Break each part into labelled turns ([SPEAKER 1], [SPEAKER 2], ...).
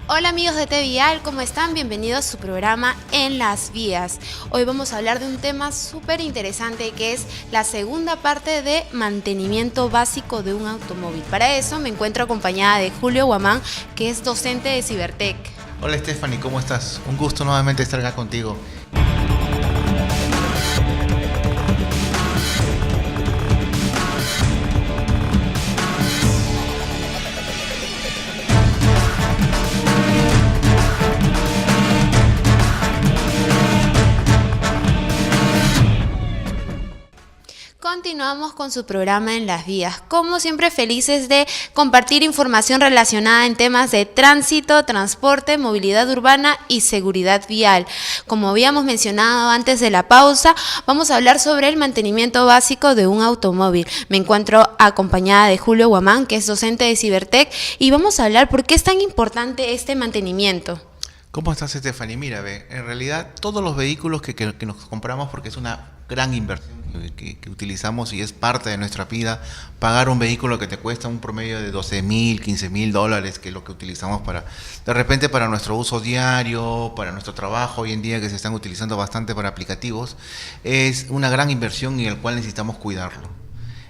[SPEAKER 1] Hola amigos de TVial, ¿cómo están? Bienvenidos a su programa En las Vías. Hoy vamos a hablar de un tema súper interesante que es la segunda parte de mantenimiento básico de un automóvil. Para eso me encuentro acompañada de Julio Guamán, que es docente de Cibertech.
[SPEAKER 2] Hola Stephanie, ¿cómo estás? Un gusto nuevamente estar acá contigo.
[SPEAKER 1] Continuamos con su programa En las Vías, como siempre felices de compartir información relacionada en temas de tránsito, transporte, movilidad urbana y seguridad vial. Como habíamos mencionado antes de la pausa, vamos a hablar sobre el mantenimiento básico de un automóvil. Me encuentro acompañada de Julio Guamán, que es docente de Cibertech, y vamos a hablar por qué es tan importante este mantenimiento.
[SPEAKER 2] ¿Cómo estás, Stephanie? Mira, en realidad todos los vehículos que nos compramos, porque es una gran inversión que utilizamos y es parte de nuestra vida, pagar un vehículo que te cuesta un promedio de $12,000, $15,000, que es lo que utilizamos de repente para nuestro uso diario, para nuestro trabajo hoy en día, que se están utilizando bastante para aplicativos, es una gran inversión y el cual necesitamos cuidarlo.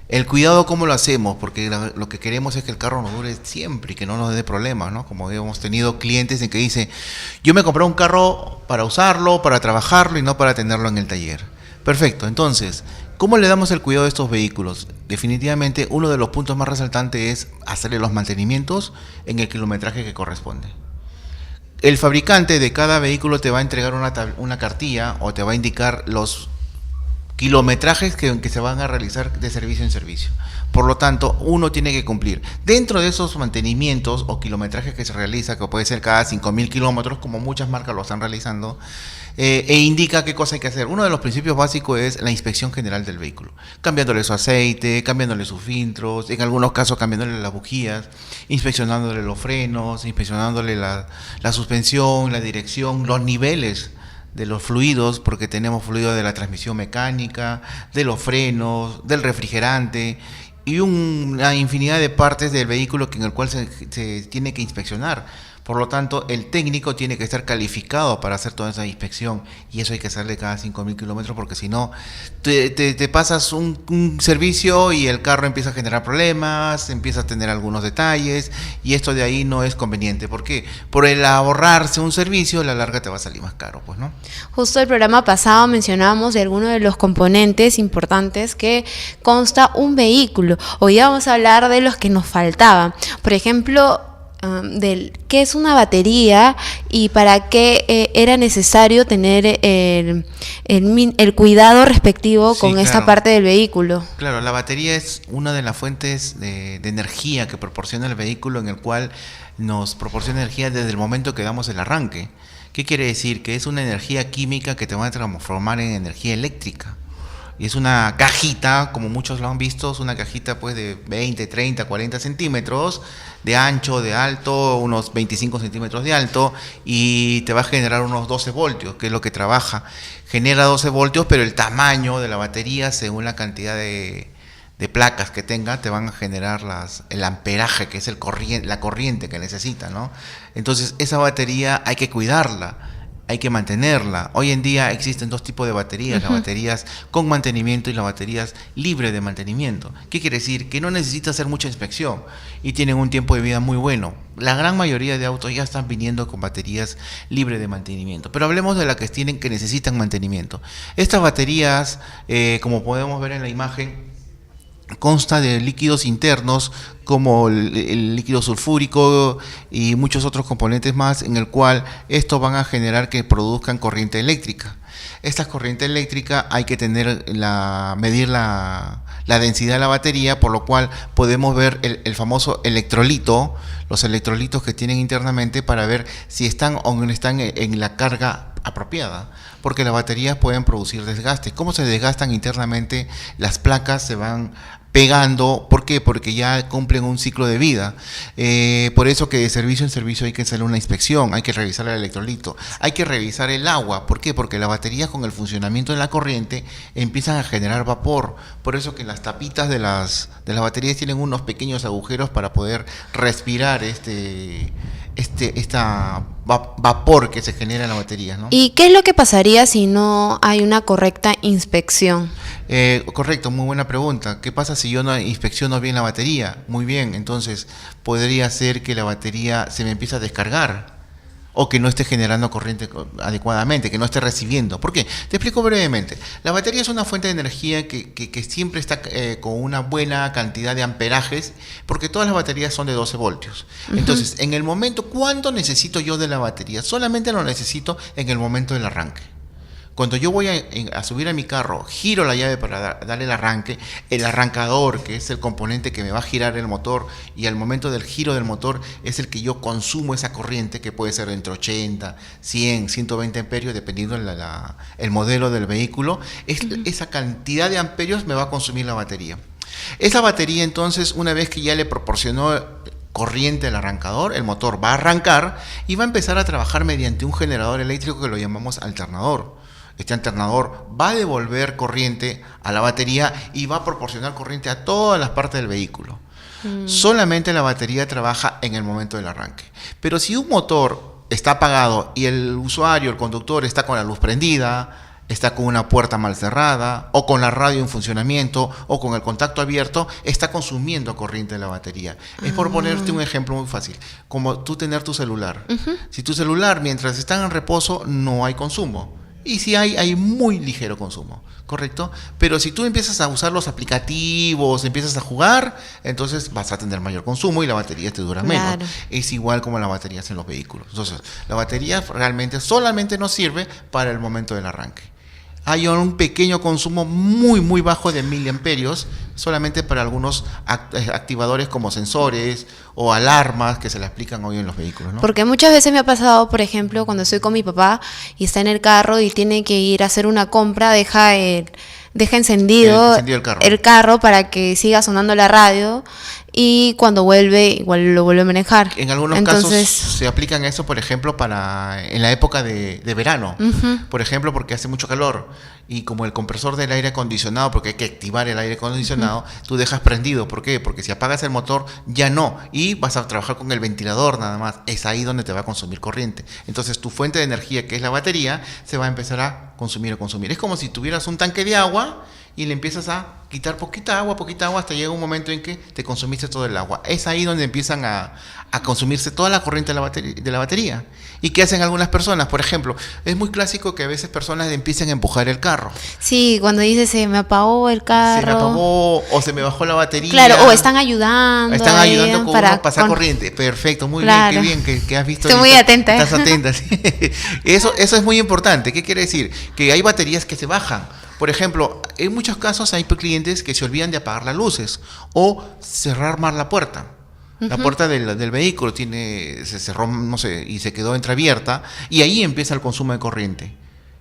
[SPEAKER 2] El cuidado, ¿cómo lo hacemos? Porque lo que queremos es que el carro nos dure siempre y que no nos dé problemas, ¿no? Como hemos tenido clientes en que dicen, yo me compré un carro para usarlo, para trabajarlo y no para tenerlo en el taller. Perfecto, entonces, ¿cómo le damos el cuidado a estos vehículos? Definitivamente, uno de los puntos más resaltantes es hacerle los mantenimientos en el kilometraje que corresponde. El fabricante de cada vehículo te va a entregar una cartilla o te va a indicar los kilometrajes que se van a realizar de servicio en servicio. Por lo tanto, uno tiene que cumplir. Dentro de esos mantenimientos o kilometrajes que se realiza, que puede ser cada 5,000 kilómetros, como muchas marcas lo están realizando, e indica qué cosa hay que hacer. Uno de los principios básicos es la inspección general del vehículo, cambiándole su aceite, cambiándole sus filtros, en algunos casos cambiándole las bujías, inspeccionándole los frenos, inspeccionándole la suspensión, la dirección, los niveles de los fluidos, porque tenemos fluido de la transmisión mecánica, de los frenos, del refrigerante y una infinidad de partes del vehículo en el cual se tiene que inspeccionar. Por lo tanto, el técnico tiene que estar calificado para hacer toda esa inspección y eso hay que hacerle cada 5,000 kilómetros, porque si no, te pasas un servicio y el carro empieza a generar problemas, empieza a tener algunos detalles y esto de ahí no es conveniente. ¿Por qué? Por el ahorrarse un servicio, a la larga te va a salir más caro, pues, ¿no?
[SPEAKER 1] Justo el programa pasado mencionábamos de algunos de los componentes importantes que consta un vehículo. Hoy vamos a hablar de los que nos faltaban. Por ejemplo, del qué es una batería y para qué era necesario tener el cuidado respectivo con esta parte del vehículo.
[SPEAKER 2] Claro, la batería es una de las fuentes de energía que proporciona el vehículo, en el cual nos proporciona energía desde el momento que damos el arranque. ¿Qué quiere decir? Que es una energía química que te va a transformar en energía eléctrica. Y es una cajita, como muchos lo han visto, es una cajita pues de 20, 30, 40 centímetros de ancho, de alto, unos 25 centímetros de alto, y te va a generar unos 12 voltios, que es lo que trabaja. Genera 12 voltios, pero el tamaño de la batería, según la cantidad de placas que tenga, te van a generar el amperaje, que es la corriente que necesita, ¿no? Entonces, esa batería hay que cuidarla. Hay que mantenerla. Hoy en día existen dos tipos de baterías, las baterías con mantenimiento y las baterías libres de mantenimiento. ¿Qué quiere decir? Que no necesita hacer mucha inspección y tienen un tiempo de vida muy bueno. La gran mayoría de autos ya están viniendo con baterías libres de mantenimiento, pero hablemos de las que necesitan mantenimiento. Estas baterías, como podemos ver en la imagen, consta de líquidos internos como el líquido sulfúrico y muchos otros componentes más, en el cual estos van a generar que produzcan corriente eléctrica. Esta corriente eléctrica hay que medir la densidad de la batería, por lo cual podemos ver el famoso electrolito, los electrolitos que tienen internamente, para ver si están o no están en la carga apropiada, porque las baterías pueden producir desgaste. ¿Cómo se desgastan internamente? Las placas se van pegando. ¿Por qué? Porque ya cumplen un ciclo de vida. Por eso que de servicio en servicio hay que hacer una inspección, hay que revisar el electrolito, hay que revisar el agua. ¿Por qué? Porque las baterías, con el funcionamiento de la corriente, empiezan a generar vapor. Por eso que las tapitas de las baterías tienen unos pequeños agujeros para poder respirar vapor que se genera en la batería, ¿no?
[SPEAKER 1] ¿Y qué es lo que pasaría si no hay una correcta inspección?
[SPEAKER 2] Correcto, muy buena pregunta. ¿Qué pasa si yo no inspecciono bien la batería? Muy bien, entonces podría ser que la batería se me empiece a descargar o que no esté generando corriente adecuadamente, que no esté recibiendo. ¿Por qué? Te explico brevemente. La batería es una fuente de energía que siempre está con una buena cantidad de amperajes, porque todas las baterías son de 12 voltios. Entonces, en el momento, ¿cuándo necesito yo de la batería? Solamente lo necesito en el momento del arranque. Cuando yo voy a subir a mi carro, giro la llave para darle el arranque, el arrancador, que es el componente que me va a girar el motor, y al momento del giro del motor es el que yo consumo esa corriente, que puede ser entre 80, 100, 120 amperios, dependiendo el modelo del vehículo. Esa cantidad de amperios me va a consumir la batería. Esa batería, entonces, una vez que ya le proporcionó corriente al arrancador, el motor va a arrancar y va a empezar a trabajar mediante un generador eléctrico que lo llamamos alternador. Este alternador va a devolver corriente a la batería y va a proporcionar corriente a todas las partes del vehículo. Solamente la batería trabaja en el momento del arranque. Pero si un motor está apagado y el usuario, el conductor, está con la luz prendida, está con una puerta mal cerrada, o con la radio en funcionamiento, o con el contacto abierto, está consumiendo corriente de la batería. Es por ponerte un ejemplo muy fácil, como tú tener tu celular. Si tu celular, mientras está en reposo, no hay consumo. Y si hay muy ligero consumo, ¿correcto? Pero si tú empiezas a usar los aplicativos, empiezas a jugar, entonces vas a tener mayor consumo y la batería te dura menos.
[SPEAKER 1] Claro.
[SPEAKER 2] Es igual como las baterías en los vehículos. Entonces, la batería realmente solamente nos sirve para el momento del arranque. Hay un pequeño consumo muy bajo de miliamperios, solamente para algunos activadores como sensores o alarmas que se le aplican hoy en los vehículos, ¿no?
[SPEAKER 1] Porque muchas veces me ha pasado, por ejemplo, cuando estoy con mi papá y está en el carro y tiene que ir a hacer una compra, deja encendido el carro para que siga sonando la radio, y cuando vuelve, igual lo vuelve a manejar.
[SPEAKER 2] En algunos casos se aplican eso, por ejemplo, en la época de verano, por ejemplo, porque hace mucho calor, y como el compresor del aire acondicionado, porque hay que activar el aire acondicionado, tú dejas prendido. ¿Por qué? Porque si apagas el motor, ya no, y vas a trabajar con el ventilador nada más. Es ahí donde te va a consumir corriente. Entonces tu fuente de energía, que es la batería, se va a empezar a consumir. Es como si tuvieras un tanque de agua y le empiezas a quitar poquita agua, hasta llega un momento en que te consumiste todo el agua. Es ahí donde empiezan a consumirse toda la corriente de la batería. ¿Y qué hacen algunas personas? Por ejemplo, es muy clásico que a veces personas empiecen a empujar el carro.
[SPEAKER 1] Sí, cuando dice se me apagó el carro.
[SPEAKER 2] Se me apagó o se me bajó la batería.
[SPEAKER 1] Claro, o están ayudando.
[SPEAKER 2] Están ayudando con uno a pasar corriente. Perfecto, muy bien, qué bien que has visto.
[SPEAKER 1] Estoy muy atenta.
[SPEAKER 2] Estás atenta, sí. Eso es muy importante. ¿Qué quiere decir? Que hay baterías que se bajan. Por ejemplo, en muchos casos hay clientes que se olvidan de apagar las luces o cerrar mal la puerta. La puerta del vehículo se cerró, no sé, y se quedó entreabierta, y ahí empieza el consumo de corriente.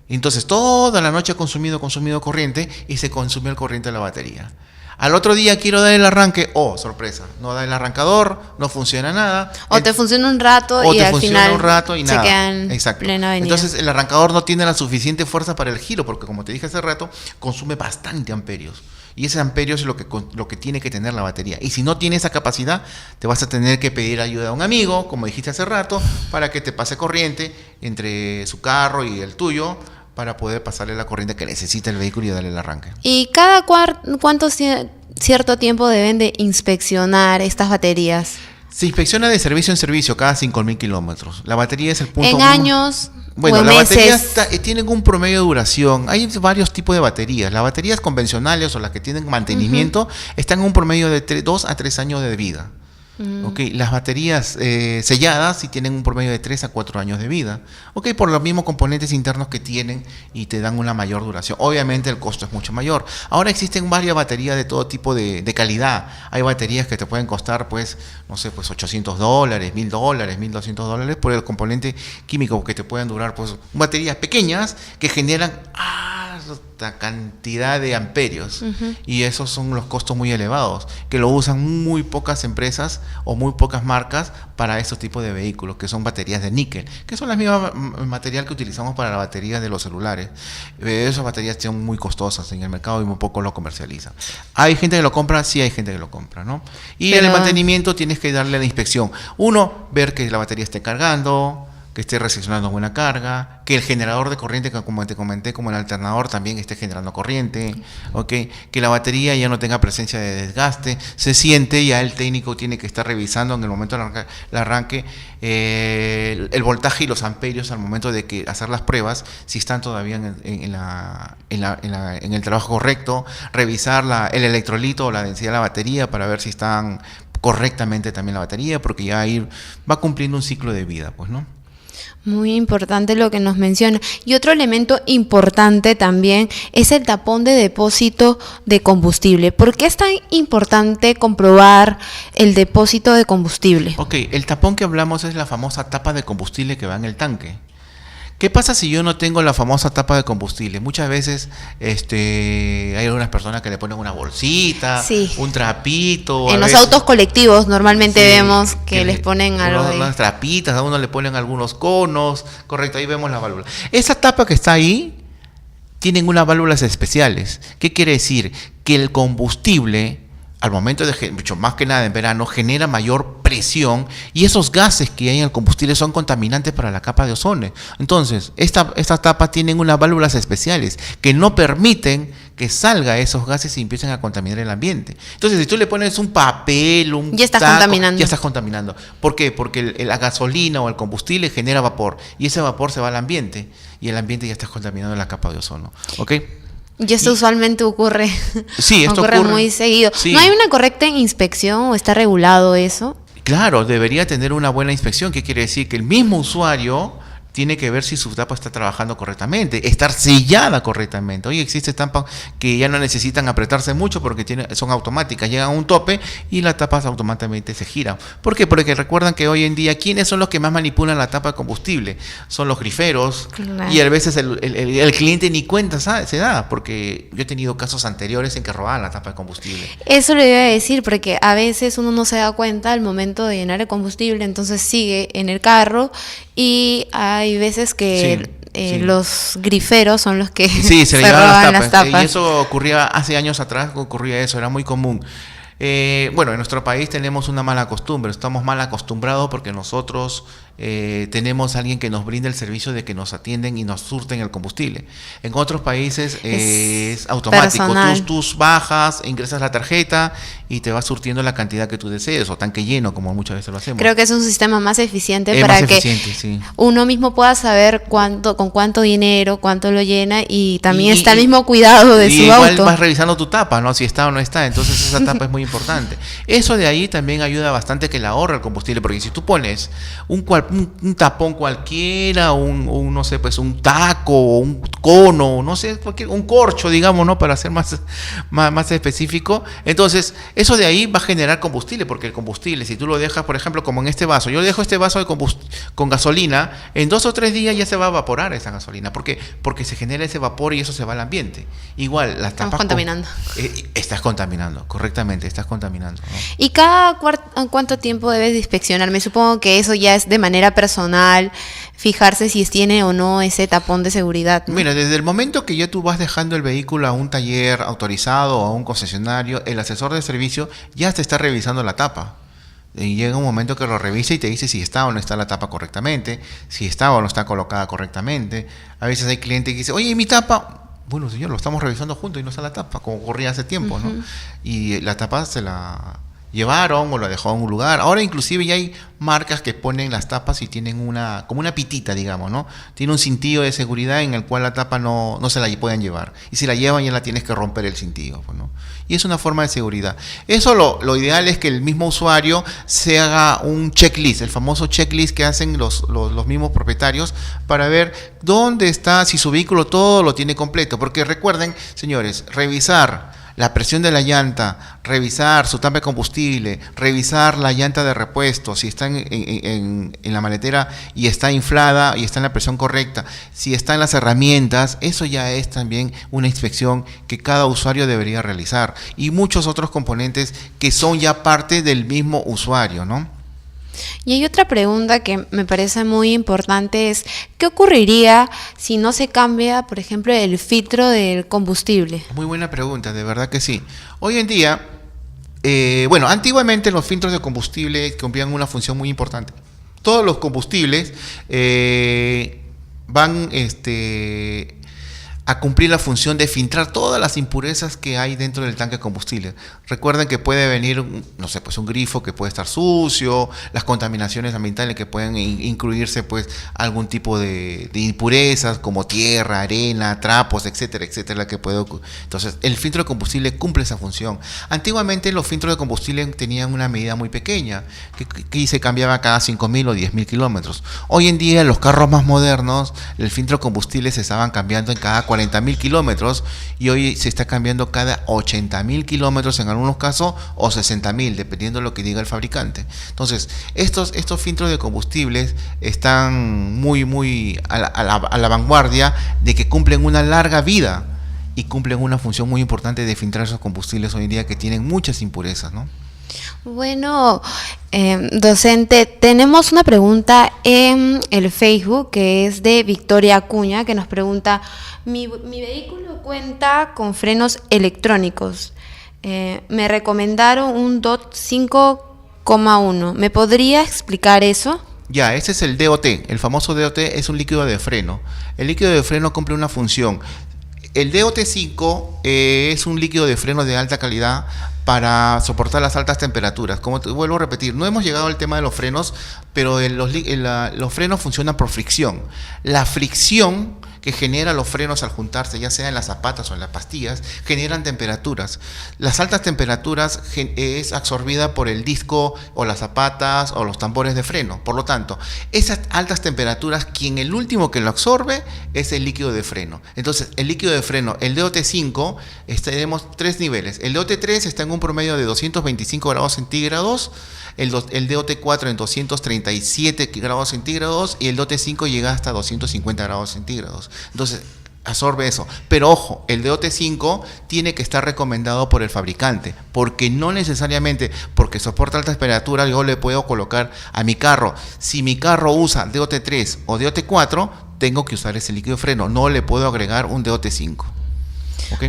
[SPEAKER 2] Entonces toda la noche ha consumido corriente y se consumió el corriente de la batería. Al otro día quiero dar el arranque, sorpresa, no da el arrancador, no funciona nada.
[SPEAKER 1] O te funciona un rato y al final se quedan
[SPEAKER 2] Exacto.
[SPEAKER 1] Plena avenida.
[SPEAKER 2] Entonces el arrancador no tiene la suficiente fuerza para el giro, porque como te dije hace rato, consume bastante amperios. Y ese amperio es lo que tiene que tener la batería. Y si no tiene esa capacidad, te vas a tener que pedir ayuda a un amigo, como dijiste hace rato, para que te pase corriente entre su carro y el tuyo, para poder pasarle la corriente que necesita el vehículo y darle el arranque.
[SPEAKER 1] ¿Y cada cuánto cierto tiempo deben de inspeccionar estas baterías?
[SPEAKER 2] Se inspecciona de servicio en servicio cada 5.000 kilómetros. La batería es el punto.
[SPEAKER 1] ¿En años?
[SPEAKER 2] Bueno,
[SPEAKER 1] o en
[SPEAKER 2] la
[SPEAKER 1] meses.
[SPEAKER 2] batería tienen un promedio de duración. Hay varios tipos de baterías. Las baterías convencionales o las que tienen mantenimiento están en un promedio de 2 a 3 años de vida. Okay. Las baterías selladas sí tienen un promedio de 3 a 4 años de vida, por los mismos componentes internos que tienen y te dan una mayor duración. Obviamente el costo es mucho mayor. Ahora existen varias baterías de todo tipo de calidad. Hay baterías que te pueden costar $800, $1,000, $1,200 por el componente químico, que te pueden durar baterías pequeñas que generan cierta cantidad de amperios, y esos son los costos muy elevados, que lo usan muy pocas empresas o muy pocas marcas para esos tipos de vehículos, que son baterías de níquel, que son las mismas material que utilizamos para las baterías de los celulares. Esas baterías son muy costosas en el mercado y muy poco lo comercializan. ¿Hay gente que lo compra? Sí, hay gente que lo compra, ¿no? Y en el mantenimiento tienes que darle la inspección. Uno, ver que la batería esté cargando, que esté recepcionando buena carga, que el generador de corriente, que como te comenté, como el alternador, también esté generando corriente, ¿okay? Que la batería ya no tenga presencia de desgaste, se siente, ya el técnico tiene que estar revisando en el momento del arranque el voltaje y los amperios al momento de que hacer las pruebas, si están todavía en el trabajo correcto, revisar el electrolito o la densidad de la batería para ver si están correctamente también la batería, porque ya ahí va cumpliendo un ciclo de vida, pues, ¿no?
[SPEAKER 1] Muy importante lo que nos menciona. Y otro elemento importante también es el tapón de depósito de combustible. ¿Por qué es tan importante comprobar el depósito de combustible?
[SPEAKER 2] Ok, el tapón que hablamos es la famosa tapa de combustible que va en el tanque. ¿Qué pasa si yo no tengo la famosa tapa de combustible? Muchas veces hay algunas personas que le ponen una bolsita,
[SPEAKER 1] sí,
[SPEAKER 2] un trapito.
[SPEAKER 1] En los autos colectivos normalmente vemos que les ponen algo de...
[SPEAKER 2] unas trapitas, a uno le ponen algunos conos, correcto, ahí vemos la válvula. Esa tapa que está ahí tienen unas válvulas especiales. ¿Qué quiere decir? Que el combustible, al momento de, mucho más que nada en verano, genera mayor presión y esos gases que hay en el combustible son contaminantes para la capa de ozono. Entonces, estas tapas tienen unas válvulas especiales que no permiten que salga esos gases y empiecen a contaminar el ambiente. Entonces, si tú le pones un papel,
[SPEAKER 1] ya estás contaminando.
[SPEAKER 2] Ya estás contaminando. ¿Por qué? Porque la gasolina o el combustible genera vapor y ese vapor se va al ambiente y el ambiente ya está contaminando la capa de ozono. ¿Ok?
[SPEAKER 1] Y esto usualmente ocurre,
[SPEAKER 2] sí, esto
[SPEAKER 1] ocurre muy seguido. Sí. ¿No hay una correcta inspección o está regulado eso?
[SPEAKER 2] Claro, debería tener una buena inspección. ¿Qué quiere decir? Que el mismo usuario tiene que ver si su tapa está trabajando correctamente, estar sellada correctamente. Hoy existen tapas que ya no necesitan apretarse mucho porque son automáticas, llegan a un tope y las tapas automáticamente se giran. ¿Por qué? Porque recuerdan que hoy en día, ¿quiénes son los que más manipulan la tapa de combustible? Son los griferos, claro. Y a veces el cliente ni cuenta se da, porque yo he tenido casos anteriores en que robaban la tapa de combustible.
[SPEAKER 1] Eso le iba a decir, porque a veces uno no se da cuenta al momento de llenar el combustible, entonces sigue en el carro y hay veces que los griferos son los que
[SPEAKER 2] se roban las tapas. Y eso ocurría hace años atrás, era muy común. Bueno, en nuestro país tenemos una mala costumbre, estamos mal acostumbrados porque nosotros tenemos a alguien que nos brinda el servicio de que nos atienden y nos surten el combustible. En otros países es automático, tú bajas, ingresas la tarjeta y te va surtiendo la cantidad que tú desees, o tanque lleno, como muchas veces lo hacemos.
[SPEAKER 1] Creo que es un sistema más eficiente para que uno mismo pueda saber con cuánto dinero, cuánto lo llena, y también está el mismo cuidado de su auto.
[SPEAKER 2] Igual vas revisando tu tapa, ¿no? Si está o no está, entonces esa tapa es muy importante. Eso de ahí también ayuda bastante que le ahorre el combustible, porque si tú pones un tapón cualquiera, no sé, pues un taco, o un cono, no sé, un corcho, digamos, ¿no? Para ser más específico, entonces eso de ahí va a generar combustible, porque el combustible, si tú lo dejas, por ejemplo, como en este vaso, yo dejo este vaso con gasolina, en 2 o 3 días ya se va a evaporar esa gasolina. ¿Por qué? Porque se genera ese vapor y eso se va al ambiente. Igual, las tapas...
[SPEAKER 1] Estamos contaminando.
[SPEAKER 2] Estás contaminando, correctamente, estás contaminando, ¿no?
[SPEAKER 1] ¿Y cada cuánto tiempo debes de inspeccionar? Me supongo que eso ya es de manera personal, fijarse si tiene o no ese tapón de seguridad, ¿no?
[SPEAKER 2] Mira, desde el momento que ya tú vas dejando el vehículo a un taller autorizado o a un concesionario, el asesor de servicio ya te está revisando la tapa. Y llega un momento que lo revisa y te dice si está o no está la tapa correctamente, si está o no está colocada correctamente. A veces hay clientes que dicen, oye, mi tapa... Bueno, señor, lo estamos revisando juntos y no está la tapa, como ocurría hace tiempo, ¿no? Y la tapa se la llevaron o la dejó en un lugar. Ahora inclusive ya hay marcas que ponen las tapas y tienen como una pitita, digamos, ¿no? Tiene un cintillo de seguridad en el cual la tapa no se la pueden llevar. Y si la llevan ya la tienes que romper el cintillo, pues, ¿no? Y es una forma de seguridad. Eso lo ideal es que el mismo usuario se haga un checklist, el famoso checklist que hacen los mismos propietarios para ver dónde está, si su vehículo todo lo tiene completo. Porque recuerden, señores, revisar la presión de la llanta, revisar su tanque de combustible, revisar la llanta de repuesto, si está en la maletera y está inflada y está en la presión correcta, si está en las herramientas, eso ya es también una inspección que cada usuario debería realizar. Y muchos otros componentes que son ya parte del mismo usuario, ¿no?
[SPEAKER 1] Y hay otra pregunta que me parece muy importante, es ¿qué ocurriría si no se cambia, por ejemplo, el filtro del combustible?
[SPEAKER 2] Muy buena pregunta, de verdad que sí. Hoy en día, antiguamente los filtros de combustible cumplían una función muy importante. Todos los combustibles van a cumplir la función de filtrar todas las impurezas que hay dentro del tanque de combustible. Recuerden que puede venir, no sé, pues un grifo que puede estar sucio, las contaminaciones ambientales que pueden incluirse, pues algún tipo de impurezas como tierra, arena, trapos, etcétera, etcétera, que puede ocurrir. Entonces, el filtro de combustible cumple esa función. Antiguamente los filtros de combustible tenían una medida muy pequeña, que se cambiaba cada 5.000 o 10.000 kilómetros. Hoy en día, los carros más modernos, el filtro de combustible se estaban cambiando en cada 40.000 kilómetros y hoy se está cambiando cada 80.000 kilómetros en algunos casos o 60.000, dependiendo de lo que diga el fabricante. Entonces, estos filtros de combustibles están muy a la vanguardia de que cumplen una larga vida y cumplen una función muy importante de filtrar esos combustibles hoy en día que tienen muchas impurezas, ¿no?
[SPEAKER 1] Bueno, docente, tenemos una pregunta en el Facebook que es de Victoria Acuña, que nos pregunta: mi vehículo cuenta con frenos electrónicos. Me recomendaron un DOT 5,1. ¿Me podría explicar eso?
[SPEAKER 2] Ya, ese es el DOT. El famoso DOT es un líquido de freno. El líquido de freno cumple una función. El DOT5 es un líquido de freno de alta calidad para soportar las altas temperaturas. Como te vuelvo a repetir, no hemos llegado al tema de los frenos, pero los frenos funcionan por fricción. La fricción que genera los frenos al juntarse, ya sea en las zapatas o en las pastillas, generan temperaturas. Las altas temperaturas es absorbida por el disco o las zapatas o los tambores de freno. Por lo tanto, esas altas temperaturas, el último que lo absorbe es el líquido de freno. Entonces, el líquido de freno, el DOT5, tenemos tres niveles. El DOT3 está en un promedio de 225 grados centígrados, el DOT4 en 237 grados centígrados y el DOT5 llega hasta 250 grados centígrados. Entonces, absorbe eso. Pero ojo, el DOT5 tiene que estar recomendado por el fabricante, porque no necesariamente porque soporta altas temperaturas yo le puedo colocar a mi carro. Si mi carro usa DOT3 o DOT4, tengo que usar ese líquido de freno, no le puedo agregar un DOT5. ¿Ok?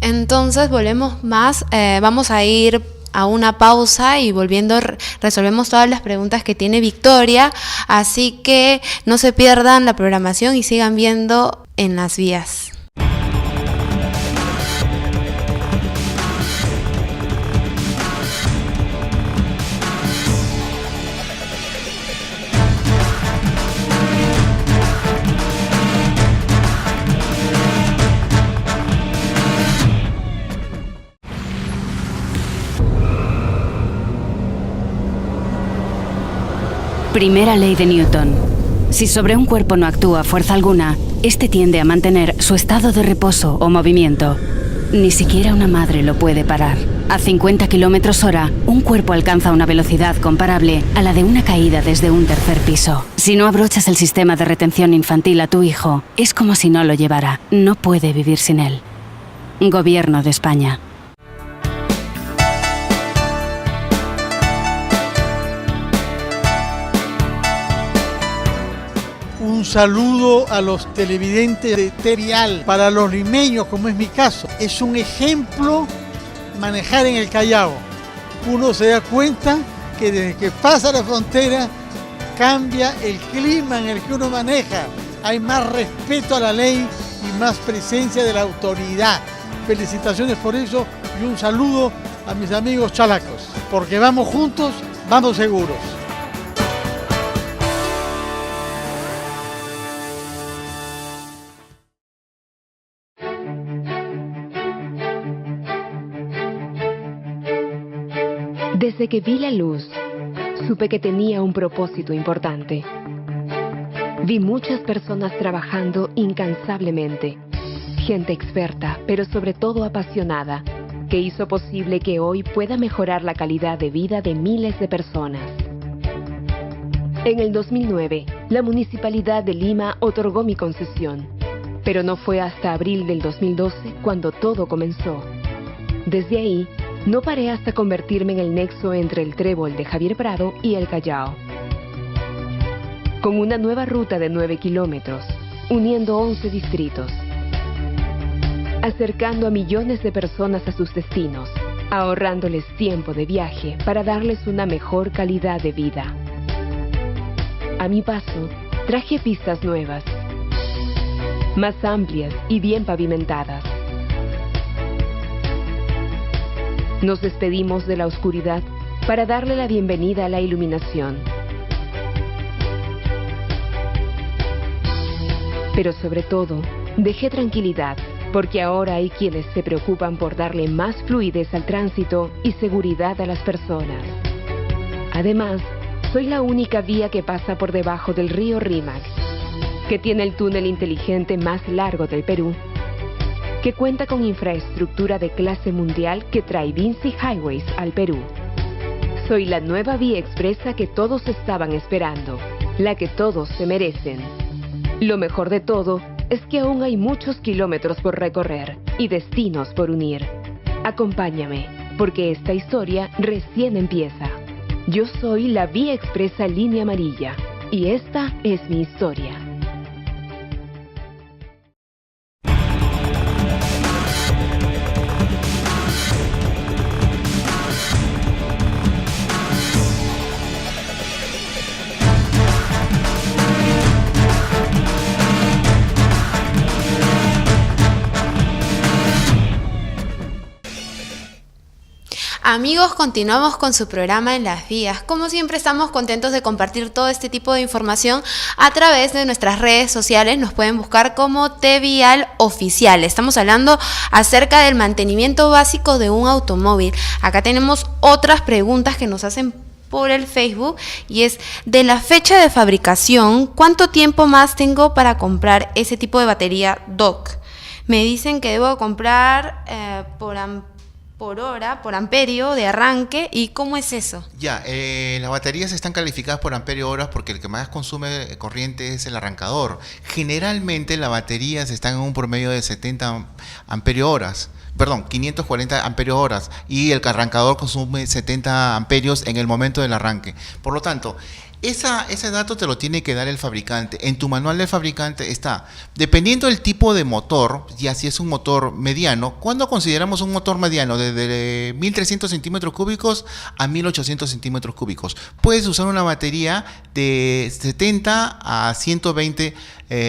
[SPEAKER 1] Entonces volvemos más, vamos a ir a una pausa y volviendo resolvemos todas las preguntas que tiene Victoria, así que no se pierdan la programación y sigan viendo En las Vías.
[SPEAKER 3] Primera ley de Newton. Si sobre un cuerpo no actúa fuerza alguna, este tiende a mantener su estado de reposo o movimiento. Ni siquiera una madre lo puede parar. A 50 km/h, un cuerpo alcanza una velocidad comparable a la de una caída desde un tercer piso. Si no abrochas el sistema de retención infantil a tu hijo, es como si no lo llevara. No puede vivir sin él. Gobierno de España.
[SPEAKER 4] Un saludo a los televidentes de Terial. Para los limeños, como es mi caso, es un ejemplo manejar en el Callao. Uno se da cuenta que desde que pasa la frontera cambia el clima en el que uno maneja. Hay más respeto a la ley y más presencia de la autoridad. Felicitaciones por eso y un saludo a mis amigos chalacos, porque vamos juntos, vamos seguros.
[SPEAKER 5] Desde que vi la luz, supe que tenía un propósito importante. Vi muchas personas trabajando incansablemente, gente experta, pero sobre todo apasionada, que hizo posible que hoy pueda mejorar la calidad de vida de miles de personas. En el 2009, la Municipalidad de Lima otorgó mi concesión, pero no fue hasta abril del 2012 cuando todo comenzó. Desde ahí, no paré hasta convertirme en el nexo entre el Trébol de Javier Prado y el Callao. Con una nueva ruta de 9 kilómetros, uniendo 11 distritos, acercando a millones de personas a sus destinos, ahorrándoles tiempo de viaje para darles una mejor calidad de vida. A mi paso, traje pistas nuevas, más amplias y bien pavimentadas. Nos despedimos de la oscuridad para darle la bienvenida a la iluminación. Pero sobre todo, dejé tranquilidad, porque ahora hay quienes se preocupan por darle más fluidez al tránsito y seguridad a las personas. Además, soy la única vía que pasa por debajo del río Rímac, que tiene el túnel inteligente más largo del Perú, que cuenta con infraestructura de clase mundial que trae Vinci Highways al Perú. Soy la nueva vía expresa que todos estaban esperando, la que todos se merecen. Lo mejor de todo es que aún hay muchos kilómetros por recorrer y destinos por unir. Acompáñame, porque esta historia recién empieza. Yo soy la vía expresa Línea Amarilla, y esta es mi historia.
[SPEAKER 1] Amigos, continuamos con su programa En las Vías. Como siempre, estamos contentos de compartir todo este tipo de información a través de nuestras redes sociales. Nos pueden buscar como TVial Oficial. Estamos hablando acerca del mantenimiento básico de un automóvil. Acá tenemos otras preguntas que nos hacen por el Facebook, y es: de la fecha de fabricación, ¿cuánto tiempo más tengo para comprar ese tipo de batería DOC? Me dicen que debo comprar por amperio de arranque. ¿Y cómo es eso?
[SPEAKER 2] Ya, las baterías están calificadas por amperio horas porque el que más consume corriente es el arrancador. Generalmente las baterías están en un promedio de 70 amperios horas. Perdón, 540 amperios horas, y el arrancador consume 70 amperios en el momento del arranque. Por lo tanto, ese dato te lo tiene que dar el fabricante. En tu manual del fabricante está, dependiendo del tipo de motor, ya si es un motor mediano. ¿Cuándo consideramos un motor mediano? Desde 1300 centímetros cúbicos a 1800 centímetros cúbicos. Puedes usar una batería de 70 a 120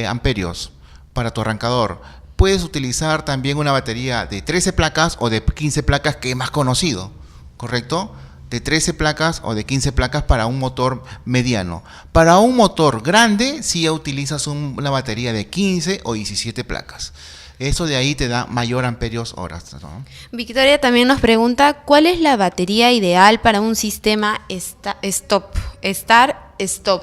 [SPEAKER 2] amperios para tu arrancador. Puedes utilizar también una batería de 13 placas o de 15 placas, que es más conocido, ¿correcto? De 13 placas o de 15 placas para un motor mediano. Para un motor grande, sí utilizas una batería de 15 o 17 placas. Eso de ahí te da mayor amperios horas, ¿no?
[SPEAKER 1] Victoria también nos pregunta: ¿cuál es la batería ideal para un sistema start-stop?
[SPEAKER 2] Start-stop.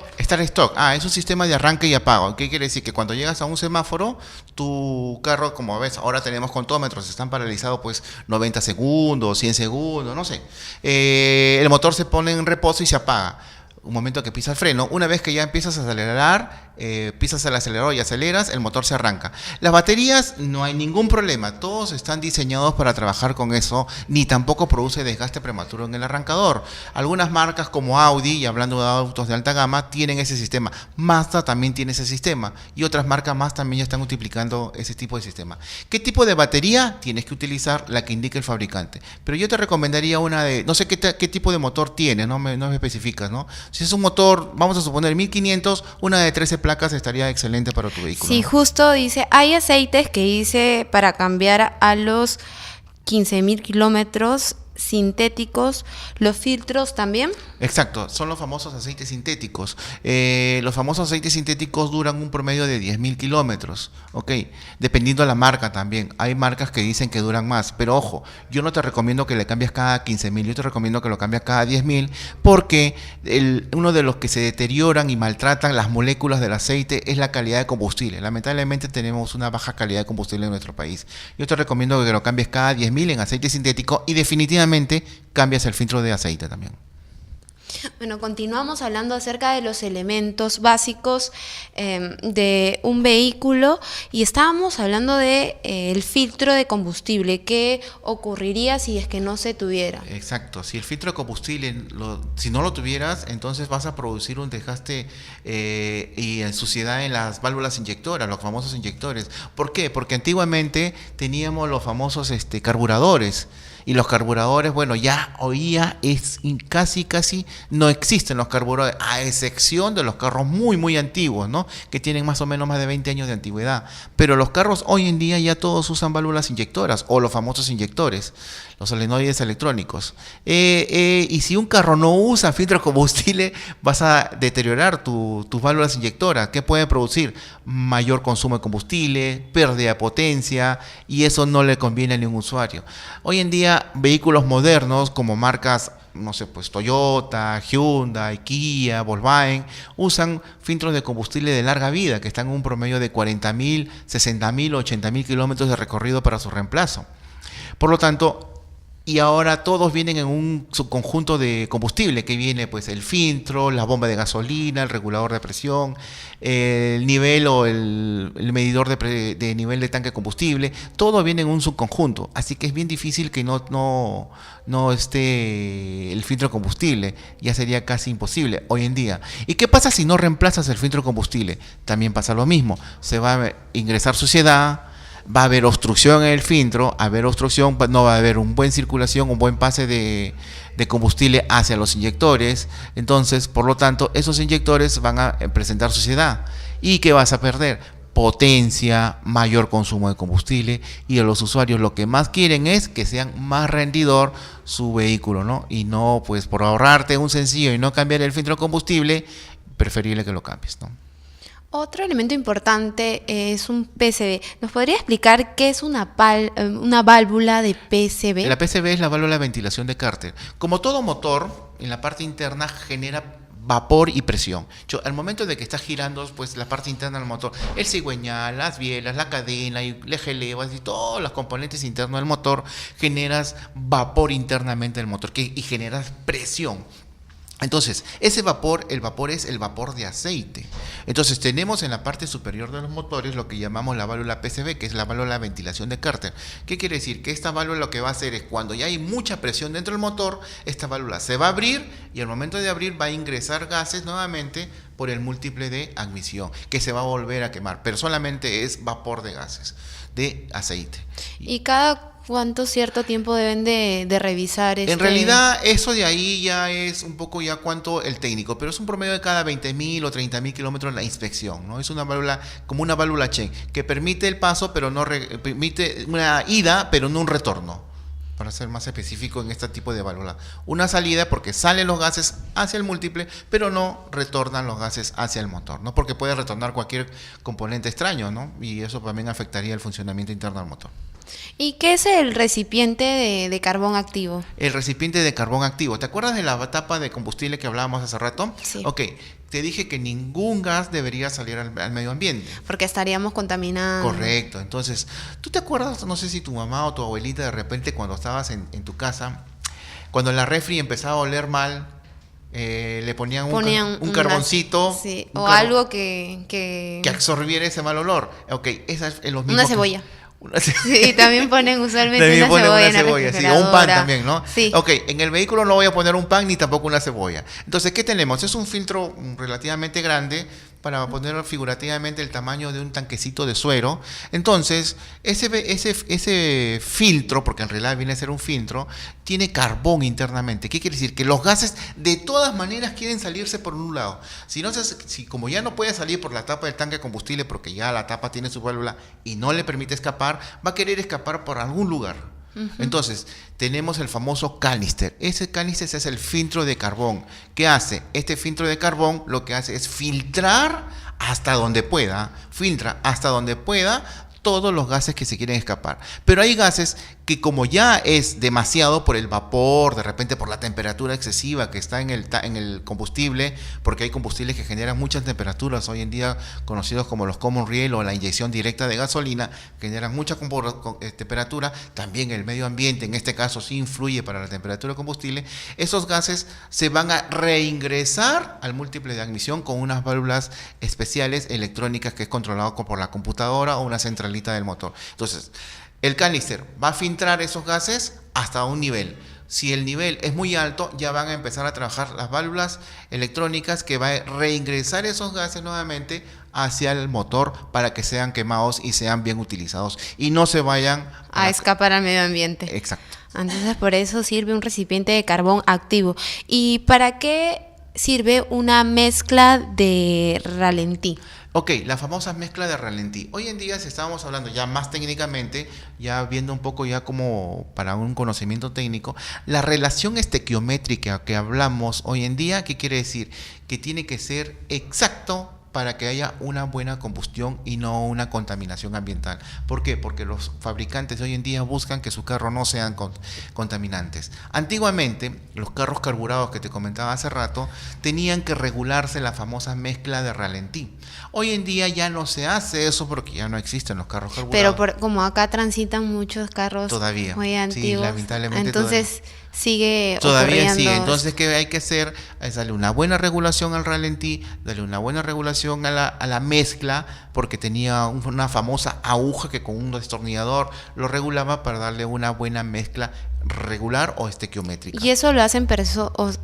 [SPEAKER 2] Es un sistema de arranque y apago. ¿Qué quiere decir? Que cuando llegas a un semáforo, tu carro, como ves, ahora tenemos contómetros, están paralizados pues 90 segundos, 100 segundos, no sé. El motor se pone en reposo y se apaga. Un momento que pisa el freno, una vez que ya empiezas a acelerar, pisas el acelerador y aceleras, el motor se arranca. Las baterías no hay ningún problema, todos están diseñados para trabajar con eso, ni tampoco produce desgaste prematuro en el arrancador. Algunas marcas como Audi, y hablando de autos de alta gama, tienen ese sistema. Mazda también tiene ese sistema, y otras marcas más también ya están multiplicando ese tipo de sistema. ¿Qué tipo de batería? Tienes que utilizar la que indique el fabricante. Pero yo te recomendaría una de, no sé qué tipo de motor tiene, no me especificas, ¿no? Si es un motor, vamos a suponer 1500, una de 13 placas estaría excelente para tu vehículo.
[SPEAKER 1] Sí, ¿no? Justo dice, hay aceites que hice para cambiar a los 15.000 kilómetros sintéticos, los filtros también.
[SPEAKER 2] Exacto, son los famosos aceites sintéticos. Los famosos aceites sintéticos duran un promedio de 10.000 kilómetros, ¿ok? Dependiendo de la marca también. Hay marcas que dicen que duran más, pero ojo, yo no te recomiendo que le cambies cada 15.000, yo te recomiendo que lo cambies cada 10.000, porque uno de los que se deterioran y maltratan las moléculas del aceite es la calidad de combustible. Lamentablemente tenemos una baja calidad de combustible en nuestro país. Yo te recomiendo que lo cambies cada 10.000 en aceite sintético y definitivamente cambias el filtro de aceite también.
[SPEAKER 1] Bueno, continuamos hablando acerca de los elementos básicos de un vehículo y estábamos hablando de el filtro de combustible. ¿Qué ocurriría si es que no se tuviera?
[SPEAKER 2] Exacto, si el filtro de combustible, si no lo tuvieras, entonces vas a producir un desgaste y suciedad en las válvulas inyectoras, los famosos inyectores. ¿Por qué? Porque antiguamente teníamos los famosos carburadores. Y los carburadores, bueno, ya hoy día casi no existen los carburadores, a excepción de los carros muy antiguos, ¿no? Que tienen más o menos más de 20 años de antigüedad. Pero los carros hoy en día ya todos usan válvulas inyectoras o los famosos inyectores, los solenoides electrónicos. Y si un carro no usa filtro de combustible, vas a deteriorar tus válvulas inyectoras. ¿Qué puede producir? Mayor consumo de combustible, pérdida de potencia, y eso no le conviene a ningún usuario. Hoy en día vehículos modernos como marcas, no sé, pues Toyota, Hyundai, Kia, Volkswagen, usan filtros de combustible de larga vida que están en un promedio de 40.000, 60.000, 80.000 kilómetros de recorrido para su reemplazo. Por lo tanto, y ahora todos vienen en un subconjunto de combustible, que viene pues el filtro, la bomba de gasolina, el regulador de presión, el nivel o el medidor de nivel de tanque de combustible, todo viene en un subconjunto, así que es bien difícil que no esté el filtro de combustible, ya sería casi imposible hoy en día. ¿Y qué pasa si no reemplazas el filtro de combustible? También pasa lo mismo, se va a ingresar suciedad, va a haber obstrucción en el filtro, no va a haber un buen circulación, un buen pase de combustible hacia los inyectores. Entonces, por lo tanto, esos inyectores van a presentar suciedad. ¿Y qué vas a perder? Potencia, mayor consumo de combustible, y a los usuarios lo que más quieren es que sean más rendidor su vehículo, ¿no? Y no, pues por ahorrarte un sencillo y no cambiar el filtro de combustible, preferible que lo cambies, ¿no?
[SPEAKER 1] Otro elemento importante es un PCV. ¿Nos podría explicar qué es una válvula de PCV?
[SPEAKER 2] La PCV es la válvula de ventilación de cárter. Como todo motor, en la parte interna genera vapor y presión. Al momento de que está girando, pues la parte interna del motor, el cigüeñal, las bielas, la cadena, y el eje levas y todos los componentes internos del motor, generas vapor internamente del motor y generas presión. Entonces, ese vapor, el vapor es el vapor de aceite. Entonces, tenemos en la parte superior de los motores lo que llamamos la válvula PCV, que es la válvula de ventilación de cárter. ¿Qué quiere decir? Que esta válvula lo que va a hacer es, cuando ya hay mucha presión dentro del motor, esta válvula se va a abrir y al momento de abrir va a ingresar gases nuevamente por el múltiple de admisión, que se va a volver a quemar, pero solamente es vapor de gases, de aceite.
[SPEAKER 1] ¿Y cada cuánto cierto tiempo deben de revisar
[SPEAKER 2] En realidad, eso de ahí ya es un poco ya cuanto el técnico, pero es un promedio de cada 20.000 o 30.000 kilómetros la inspección, ¿no? Es una válvula, como una válvula Chen, que permite el paso, pero no permite una ida, pero no un retorno, para ser más específico en este tipo de válvula. Una salida porque salen los gases hacia el múltiple, pero no retornan los gases hacia el motor, ¿no? Porque puede retornar cualquier componente extraño, ¿no? Y eso también afectaría el funcionamiento interno del motor.
[SPEAKER 1] ¿Y qué es el recipiente de carbón activo?
[SPEAKER 2] El recipiente de carbón activo. ¿Te acuerdas de la tapa de combustible que hablábamos hace rato?
[SPEAKER 1] Sí.
[SPEAKER 2] Ok, te dije que ningún gas debería salir al medio ambiente.
[SPEAKER 1] Porque estaríamos contaminando.
[SPEAKER 2] Correcto. Entonces, ¿tú te acuerdas, no sé si tu mamá o tu abuelita de repente cuando estabas en tu casa, cuando la refri empezaba a oler mal, le ponían un carboncito?
[SPEAKER 1] Sí, o algo que
[SPEAKER 2] absorbiera ese mal olor. Ok, esa es lo mismo.
[SPEAKER 1] Una cebolla. Sí, también ponen usualmente
[SPEAKER 2] una cebolla, sí, o un pan también, ¿no?
[SPEAKER 1] Sí.
[SPEAKER 2] Ok, en el vehículo no voy a poner un pan ni tampoco una cebolla. Entonces, ¿qué tenemos? Es un filtro relativamente grande, para poner figurativamente el tamaño de un tanquecito de suero. Entonces, ese filtro, porque en realidad viene a ser un filtro, tiene carbón internamente. ¿Qué quiere decir? Que los gases de todas maneras quieren salirse por un lado. Si como ya no puede salir por la tapa del tanque de combustible, porque ya la tapa tiene su válvula y no le permite escapar, va a querer escapar por algún lugar. Entonces, tenemos el famoso canister. Ese canister es el filtro de carbón. ¿Qué hace? Este filtro de carbón lo que hace es filtrar hasta donde pueda, todos los gases que se quieren escapar. Pero hay gases que, como ya es demasiado por el vapor, de repente por la temperatura excesiva que está en el combustible, porque hay combustibles que generan muchas temperaturas hoy en día, conocidos como los common rail o la inyección directa de gasolina, generan mucha temperatura. También el medio ambiente, en este caso, sí influye para la temperatura del combustible. Esos gases se van a reingresar al múltiple de admisión con unas válvulas especiales electrónicas que es controlado por la computadora o una centralita del motor. Entonces, el canister va a filtrar esos gases hasta un nivel. Si el nivel es muy alto, ya van a empezar a trabajar las válvulas electrónicas que va a reingresar esos gases nuevamente hacia el motor para que sean quemados y sean bien utilizados y no se vayan
[SPEAKER 1] a escapar al medio ambiente.
[SPEAKER 2] Exacto.
[SPEAKER 1] Entonces, por eso sirve un recipiente de carbón activo. ¿Y para qué sirve una mezcla de ralentí?
[SPEAKER 2] Ok, la famosa mezcla de ralentí. Hoy en día, si estábamos hablando ya más técnicamente, ya viendo un poco ya como para un conocimiento técnico, la relación estequiométrica que hablamos hoy en día, ¿qué quiere decir? Que tiene que ser exacto para que haya una buena combustión y no una contaminación ambiental. ¿Por qué? Porque los fabricantes de hoy en día buscan que sus carros no sean contaminantes. Antiguamente, los carros carburados que te comentaba hace rato, tenían que regularse la famosa mezcla de ralentí. Hoy en día ya no se hace eso porque ya no existen los carros carburados.
[SPEAKER 1] Pero como acá transitan muchos carros
[SPEAKER 2] todavía
[SPEAKER 1] muy antiguos,
[SPEAKER 2] sí, lamentablemente
[SPEAKER 1] entonces sigue
[SPEAKER 2] todavía
[SPEAKER 1] ocurriendo.
[SPEAKER 2] sigue. Entonces, ¿qué hay que hacer? Es darle una buena regulación al ralentí, darle una buena regulación a la mezcla, porque tenía una famosa aguja que con un destornillador lo regulaba para darle una buena mezcla regular o estequiométrica.
[SPEAKER 1] ¿Y eso lo hacen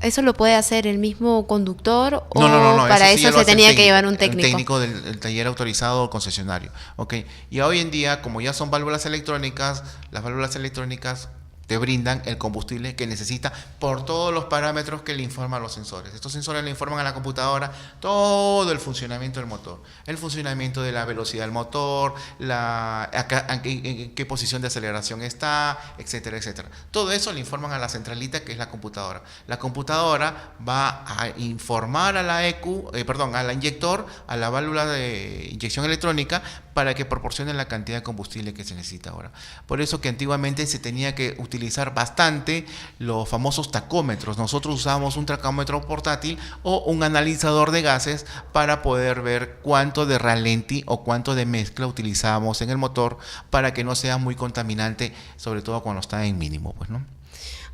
[SPEAKER 1] eso lo puede hacer el mismo conductor o
[SPEAKER 2] no,
[SPEAKER 1] para
[SPEAKER 2] eso sí
[SPEAKER 1] eso se tenía que llevar un técnico?
[SPEAKER 2] El técnico del taller autorizado o concesionario. Okay. Y hoy en día, como ya son válvulas electrónicas, las válvulas electrónicas te brindan el combustible que necesita por todos los parámetros que le informan los sensores. Estos sensores le informan a la computadora todo el funcionamiento del motor, el funcionamiento de la velocidad del motor, en qué posición de aceleración está, etcétera, etcétera. Todo eso le informan a la centralita que es la computadora. La computadora va a informar a la al inyector, a la válvula de inyección electrónica, para que proporcione la cantidad de combustible que se necesita ahora. Por eso que antiguamente se tenía que utilizar bastante los famosos tacómetros. Nosotros usábamos un tacómetro portátil o un analizador de gases para poder ver cuánto de ralentí o cuánto de mezcla utilizábamos en el motor para que no sea muy contaminante, sobre todo cuando está en mínimo, pues, ¿no?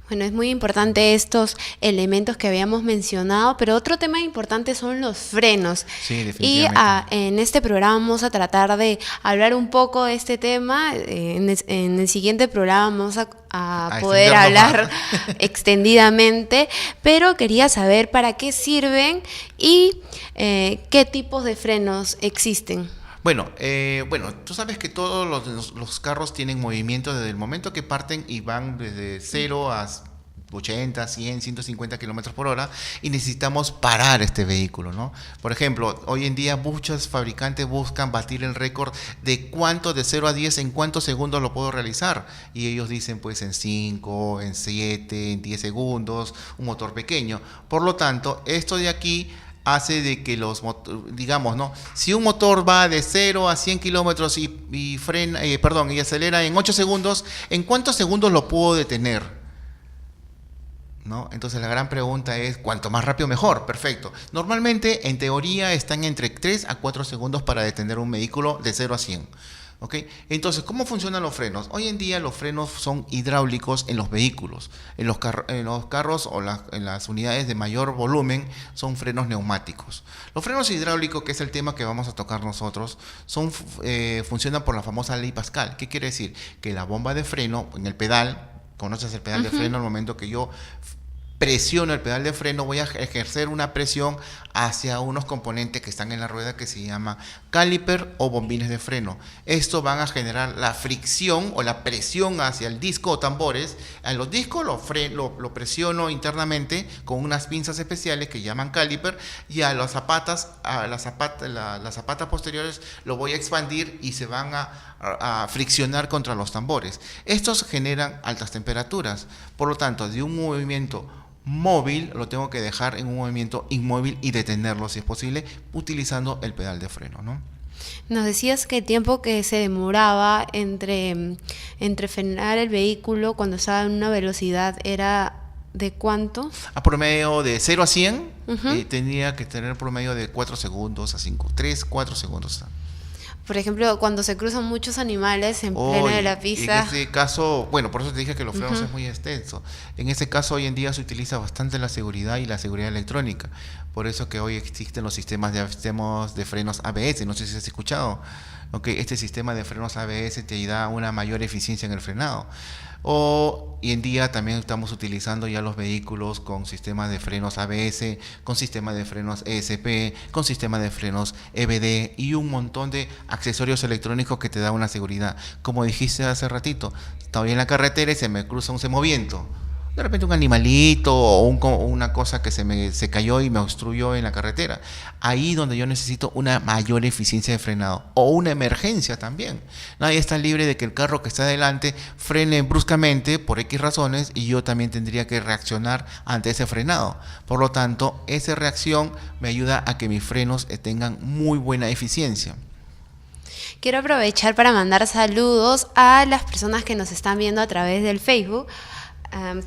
[SPEAKER 1] Bueno, es muy importante estos elementos que habíamos mencionado, pero otro tema importante son los frenos.
[SPEAKER 2] Sí, definitivamente.
[SPEAKER 1] Y en este programa vamos a tratar de hablar un poco de este tema. En el siguiente programa vamos a poder hablar extendidamente, pero quería saber para qué sirven y qué tipos de frenos existen.
[SPEAKER 2] Bueno, tú sabes que todos los carros tienen movimiento desde el momento que parten y van desde 0 a 80, 100, 150 kilómetros por hora y necesitamos parar este vehículo, ¿no? Por ejemplo, hoy en día muchos fabricantes buscan batir el récord de cuánto de 0 a 10, en cuántos segundos lo puedo realizar. Y ellos dicen pues en 5, en 7, en 10 segundos, un motor pequeño. Por lo tanto, esto de aquí hace de que digamos, ¿no? Si un motor va de 0 a 100 kilómetros y acelera en 8 segundos, ¿en cuántos segundos lo puedo detener? ¿No? Entonces la gran pregunta es, ¿cuanto más rápido mejor? Perfecto. Normalmente, en teoría, están entre 3 a 4 segundos para detener un vehículo de 0 a 100. ¿Okay? Entonces, ¿cómo funcionan los frenos? Hoy en día los frenos son hidráulicos en los vehículos. En los carros o en las unidades de mayor volumen son frenos neumáticos. Los frenos hidráulicos, que es el tema que vamos a tocar nosotros, funcionan por la famosa ley Pascal. ¿Qué quiere decir? Que la bomba de freno en el pedal, conoces el pedal de freno al momento que yo presiono el pedal de freno, voy a ejercer una presión hacia unos componentes que están en la rueda que se llama caliper o bombines de freno. Esto van a generar la fricción o la presión hacia el disco o tambores. A los discos lo presiono internamente con unas pinzas especiales que llaman caliper, y a las zapatas posteriores lo voy a expandir y se van a friccionar contra los tambores. Estos generan altas temperaturas, por lo tanto, de un movimiento móvil lo tengo que dejar en un movimiento inmóvil y detenerlo si es posible utilizando el pedal de freno, ¿no?
[SPEAKER 1] Nos decías que el tiempo que se demoraba entre frenar el vehículo cuando estaba en una velocidad era ¿de cuánto?
[SPEAKER 2] A promedio de 0 a 100 tenía que tener promedio de 4 segundos a 5, 3, 4 segundos.
[SPEAKER 1] Por ejemplo, cuando se cruzan muchos animales en plena de la pista.
[SPEAKER 2] En este caso, bueno, por eso te dije que los frenos es muy extenso. En este caso, hoy en día se utiliza bastante la seguridad y la seguridad electrónica. Por eso que hoy existen los sistemas de frenos ABS. No sé si has escuchado. Este sistema de frenos ABS te da una mayor eficiencia en el frenado. Hoy en día también estamos utilizando ya los vehículos con sistemas de frenos ABS, con sistemas de frenos ESP, con sistemas de frenos EBD y un montón de accesorios electrónicos que te da una seguridad. Como dijiste hace ratito, estaba en la carretera y se me cruza un semoviento. De repente un animalito o una cosa que se cayó y me obstruyó en la carretera. Ahí donde yo necesito una mayor eficiencia de frenado. O una emergencia también. Nadie está libre de que el carro que está adelante frene bruscamente por X razones y yo también tendría que reaccionar ante ese frenado. Por lo tanto, esa reacción me ayuda a que mis frenos tengan muy buena eficiencia.
[SPEAKER 1] Quiero aprovechar para mandar saludos a las personas que nos están viendo a través del Facebook.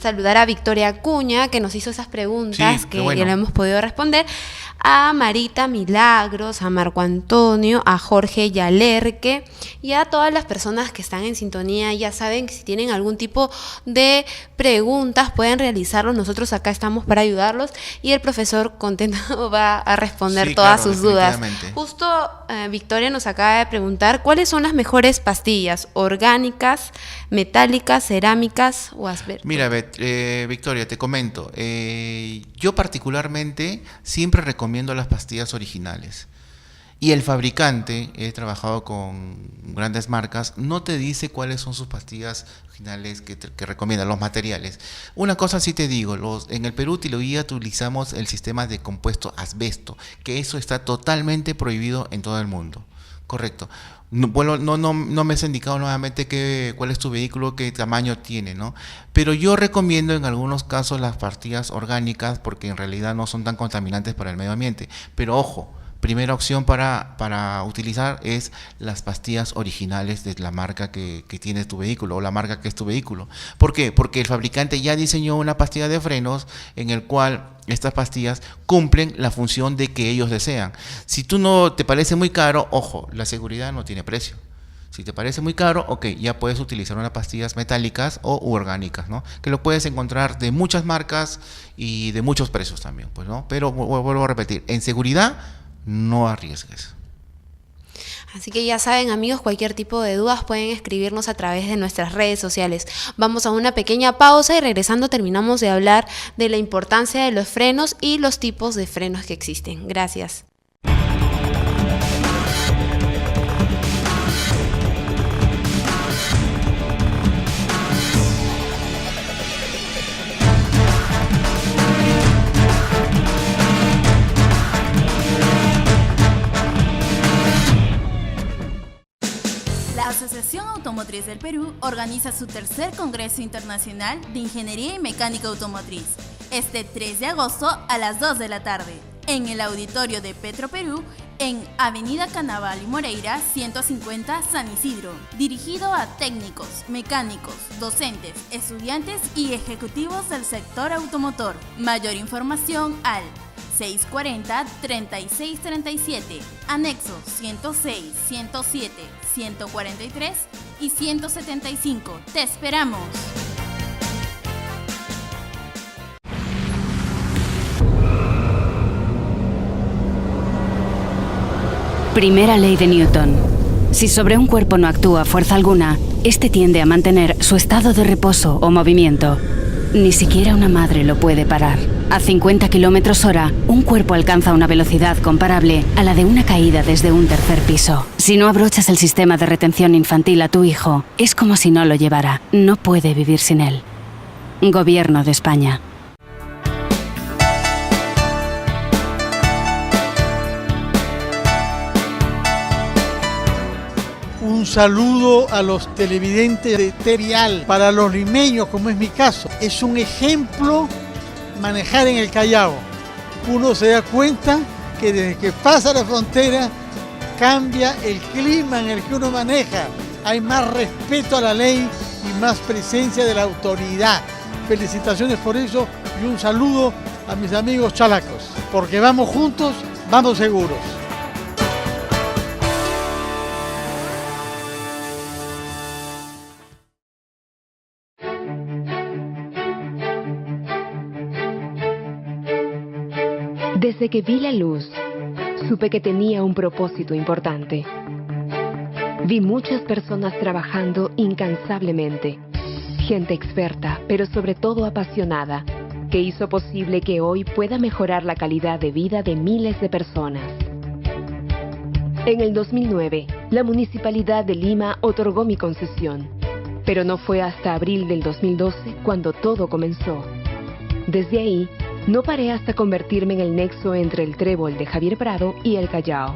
[SPEAKER 1] Saludar a Victoria Acuña, que nos hizo esas preguntas, que ya le hemos podido responder, a Marita Milagros, a Marco Antonio, a Jorge Yalerque y a todas las personas que están en sintonía. Ya saben que si tienen algún tipo de preguntas pueden realizarlos, nosotros acá estamos para ayudarlos y el profesor contento va a responder todas sus dudas. Justo Victoria nos acaba de preguntar ¿cuáles son las mejores pastillas? ¿Orgánicas, metálicas, cerámicas o asbesto?
[SPEAKER 2] Mira, Victoria, te comento, yo particularmente siempre recomiendo las pastillas originales. Y el fabricante, he trabajado con grandes marcas, no te dice cuáles son sus pastillas originales que recomiendan, los materiales. Una cosa sí te digo, en el Perú utilizamos el sistema de compuesto asbesto, que eso está totalmente prohibido en todo el mundo. Correcto. No me has indicado nuevamente cuál es tu vehículo, qué tamaño tiene, ¿no? Pero yo recomiendo en algunos casos las pastillas orgánicas porque en realidad no son tan contaminantes para el medio ambiente. Pero ojo, primera opción para utilizar es las pastillas originales de la marca que tiene tu vehículo o la marca que es tu vehículo. ¿Por qué? Porque el fabricante ya diseñó una pastilla de frenos en el cual estas pastillas cumplen la función de que ellos desean. Si tú no te parece muy caro, ojo, la seguridad no tiene precio. Si te parece muy caro, ya puedes utilizar unas pastillas metálicas o orgánicas, ¿no? Que lo puedes encontrar de muchas marcas y de muchos precios también, pues, ¿no? Pero vuelvo a repetir, en seguridad no arriesgues.
[SPEAKER 1] Así que ya saben, amigos, cualquier tipo de dudas pueden escribirnos a través de nuestras redes sociales. Vamos a una pequeña pausa y regresando terminamos de hablar de la importancia de los frenos y los tipos de frenos que existen. Gracias.
[SPEAKER 6] La Asociación Automotriz del Perú organiza su tercer Congreso Internacional de Ingeniería y Mecánica Automotriz, este 3 de agosto a las 2 de la tarde, en el auditorio de Petro Perú, en Avenida Canaval y Moreira, 150 San Isidro, dirigido a técnicos, mecánicos, docentes, estudiantes y ejecutivos del sector automotor. Mayor información al 640-3637, anexo 106, 107, 143 y 175. ¡Te esperamos!
[SPEAKER 3] Primera ley de Newton. Si sobre un cuerpo no actúa fuerza alguna, este tiende a mantener su estado de reposo o movimiento. Ni siquiera una madre lo puede parar. A 50 km/h, un cuerpo alcanza una velocidad comparable a la de una caída desde un tercer piso. Si no abrochas el sistema de retención infantil a tu hijo, es como si no lo llevara. No puede vivir sin él. Gobierno de España.
[SPEAKER 4] Un saludo a los televidentes de Terial. Para los limeños, como es mi caso, es un ejemplo manejar en el Callao. Uno se da cuenta que desde que pasa la frontera cambia el clima en el que uno maneja. Hay más respeto a la ley y más presencia de la autoridad. Felicitaciones por eso y un saludo a mis amigos chalacos, porque vamos juntos, vamos seguros.
[SPEAKER 5] Desde que vi la luz, supe que tenía un propósito importante. Vi muchas personas trabajando incansablemente, gente experta, pero sobre todo apasionada, que hizo posible que hoy pueda mejorar la calidad de vida de miles de personas. En el 2009, la Municipalidad de Lima otorgó mi concesión, pero no fue hasta abril del 2012 cuando todo comenzó. Desde ahí, no paré hasta convertirme en el nexo entre el trébol de Javier Prado y el Callao.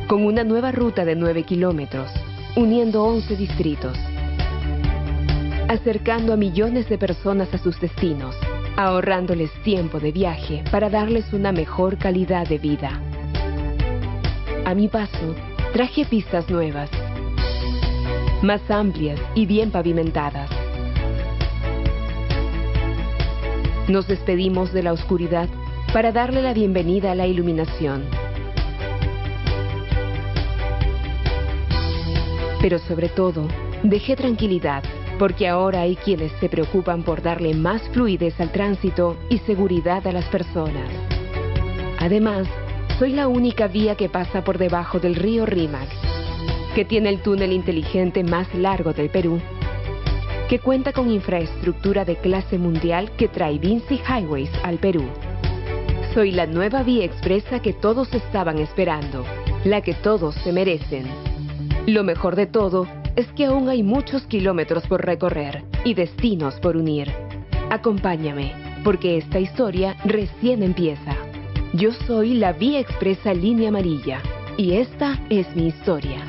[SPEAKER 5] Con una nueva ruta de 9 kilómetros, uniendo 11 distritos, acercando a millones de personas a sus destinos, ahorrándoles tiempo de viaje para darles una mejor calidad de vida. A mi paso, traje pistas nuevas, más amplias y bien pavimentadas. Nos despedimos de la oscuridad para darle la bienvenida a la iluminación. Pero sobre todo, dejé tranquilidad, porque ahora hay quienes se preocupan por darle más fluidez al tránsito y seguridad a las personas. Además, soy la única vía que pasa por debajo del río Rímac, que tiene el túnel inteligente más largo del Perú, que cuenta con infraestructura de clase mundial que trae Vinci Highways al Perú. Soy la nueva vía expresa que todos estaban esperando, la que todos se merecen. Lo mejor de todo es que aún hay muchos kilómetros por recorrer y destinos por unir. Acompáñame, porque esta historia recién empieza. Yo soy la vía expresa Línea Amarilla, y esta es mi historia.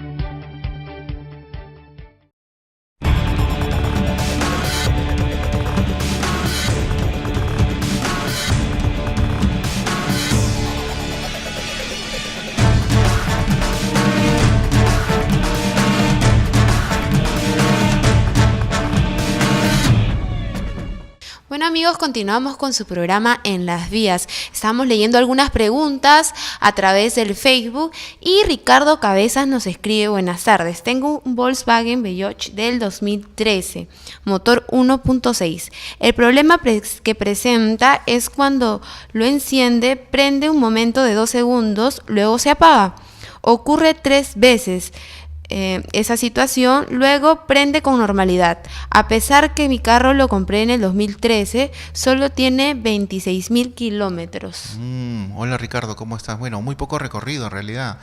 [SPEAKER 1] Bueno amigos, continuamos con su programa En las Vías. Estamos leyendo algunas preguntas a través del Facebook y Ricardo Cabezas nos escribe: buenas tardes, tengo un Volkswagen Beyoncé del 2013, motor 1.6. El problema que presenta es cuando lo enciende, prende un momento de 2 segundos, luego se apaga. Ocurre 3 veces. Esa situación, luego prende con normalidad. A pesar que mi carro lo compré en el 2013, solo tiene 26.000 kilómetros.
[SPEAKER 2] Hola Ricardo, ¿cómo estás? Bueno, muy poco recorrido en realidad,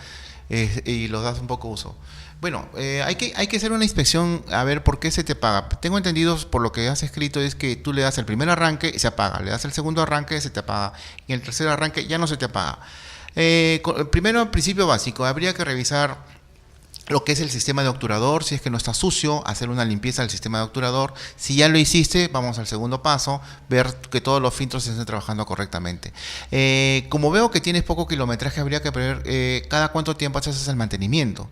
[SPEAKER 2] y lo das un poco uso. Bueno, hay que hacer una inspección a ver por qué se te apaga. Tengo entendido por lo que has escrito es que tú le das el primer arranque y se apaga, le das el segundo arranque y se te apaga, y en el tercer arranque ya no se te apaga. Primero, al principio básico, habría que revisar lo que es el sistema de obturador. Si es que no está sucio, hacer una limpieza del sistema de obturador. Si ya lo hiciste, vamos al segundo paso, ver que todos los filtros estén trabajando correctamente. Como veo que tienes poco kilometraje, habría que ver cada cuánto tiempo haces el mantenimiento.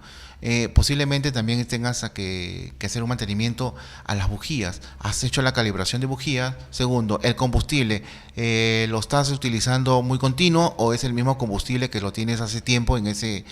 [SPEAKER 2] Posiblemente también tengas que hacer un mantenimiento a las bujías. ¿Has hecho la calibración de bujías? Segundo, el combustible, ¿lo estás utilizando muy continuo o es el mismo combustible que lo tienes hace tiempo en ese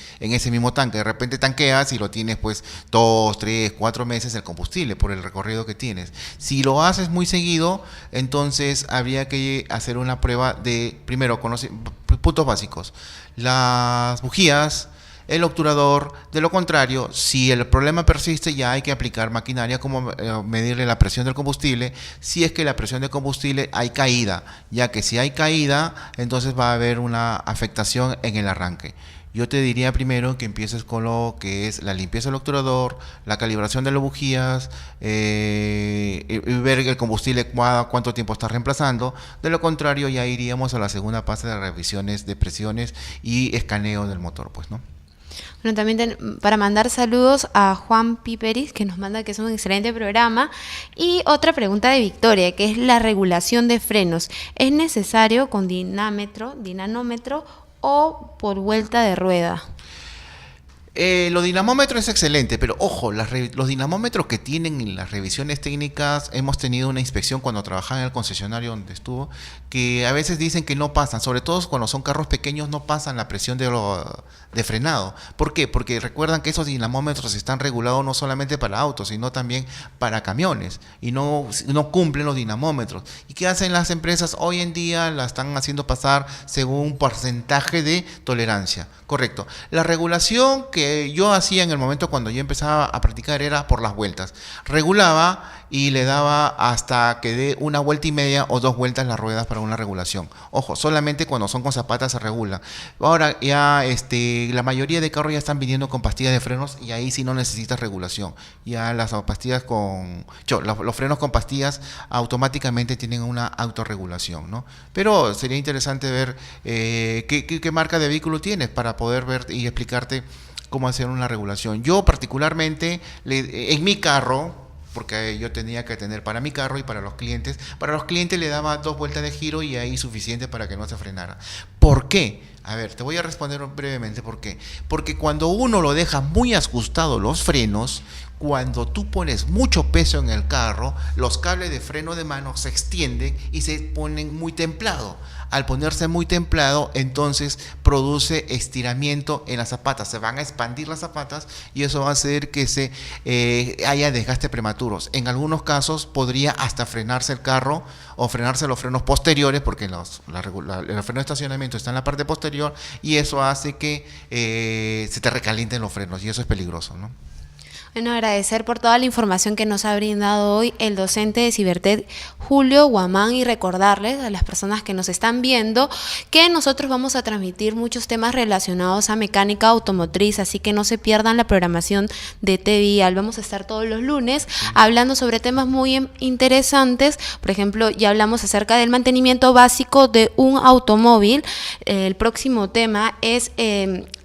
[SPEAKER 2] mismo tanque? De repente tanqueas y lo tienes pues 2, 3, 4 meses el combustible por el recorrido que tienes. Si lo haces muy seguido, entonces habría que hacer una prueba de, primero, puntos básicos. Las bujías, el obturador. De lo contrario, si el problema persiste, ya hay que aplicar maquinaria como medirle la presión del combustible. Si es que la presión del combustible hay caída, ya que si hay caída, entonces va a haber una afectación en el arranque. Yo te diría primero que empieces con lo que es la limpieza del obturador, la calibración de las bujías, y ver el combustible cuánto tiempo está reemplazando. De lo contrario, ya iríamos a la segunda fase de revisiones de presiones y escaneo del motor, pues, ¿no?
[SPEAKER 1] Bueno, también para mandar saludos a Juan Piperis, que nos manda que es un excelente programa. Y otra pregunta de Victoria, que es la regulación de frenos. ¿Es necesario con dinamómetro o por vuelta de rueda?
[SPEAKER 2] Los dinamómetros es excelente, pero ojo, los dinamómetros que tienen en las revisiones técnicas, hemos tenido una inspección cuando trabajaba en el concesionario donde estuvo, que a veces dicen que no pasan, sobre todo cuando son carros pequeños no pasan la presión de frenado. ¿Por qué? Porque recuerdan que esos dinamómetros están regulados no solamente para autos, sino también para camiones, y no cumplen los dinamómetros. ¿Y qué hacen las empresas? Hoy en día la están haciendo pasar según un porcentaje de tolerancia. Correcto. La regulación que yo hacía en el momento cuando yo empezaba a practicar era por las vueltas. Regulaba y le daba hasta que dé una vuelta y media o 2 vueltas las ruedas para una regulación. Ojo, solamente cuando son con zapatas se regula. Ahora ya la mayoría de carros ya están viniendo con pastillas de frenos y ahí sí no necesitas regulación. Ya las pastillas los frenos con pastillas automáticamente tienen una autorregulación, ¿no? Pero sería interesante ver qué marca de vehículo tienes para poder ver y explicarte cómo hacer una regulación. Yo particularmente, en mi carro, porque yo tenía que tener para mi carro y para los clientes le daba 2 vueltas de giro y ahí suficiente para que no se frenara. ¿Por qué? A ver, te voy a responder brevemente por qué. Porque cuando uno lo deja muy ajustados los frenos, cuando tú pones mucho peso en el carro, los cables de freno de mano se extienden y se ponen muy templados. Al ponerse muy templado, entonces produce estiramiento en las zapatas, se van a expandir las zapatas y eso va a hacer que haya desgaste prematuros. En algunos casos podría hasta frenarse el carro o frenarse los frenos posteriores, porque el freno de estacionamiento está en la parte posterior y eso hace que se te recalienten los frenos y eso es peligroso, ¿no?
[SPEAKER 1] Bueno, agradecer por toda la información que nos ha brindado hoy el docente de Cibertech, Julio Guamán, y recordarles a las personas que nos están viendo que nosotros vamos a transmitir muchos temas relacionados a mecánica automotriz, así que no se pierdan la programación de TVial. Vamos a estar todos los lunes hablando sobre temas muy interesantes. Por ejemplo, ya hablamos acerca del mantenimiento básico de un automóvil. El próximo tema es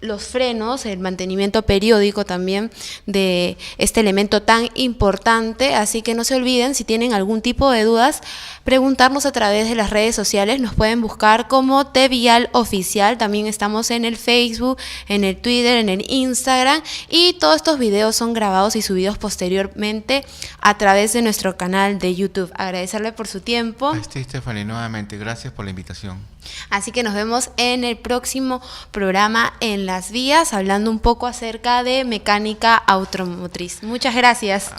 [SPEAKER 1] los frenos, el mantenimiento periódico también de este elemento tan importante, así que no se olviden, si tienen algún tipo de dudas, preguntarnos a través de las redes sociales. Nos pueden buscar como TVial Oficial, también estamos en el Facebook, en el Twitter, en el Instagram, y todos estos videos son grabados y subidos posteriormente a través de nuestro canal de YouTube. Agradecerle por su tiempo.
[SPEAKER 2] Stephanie, nuevamente, gracias por la invitación.
[SPEAKER 1] Así que nos vemos en el próximo programa En las Vías, hablando un poco acerca de mecánica automotriz. Muchas gracias.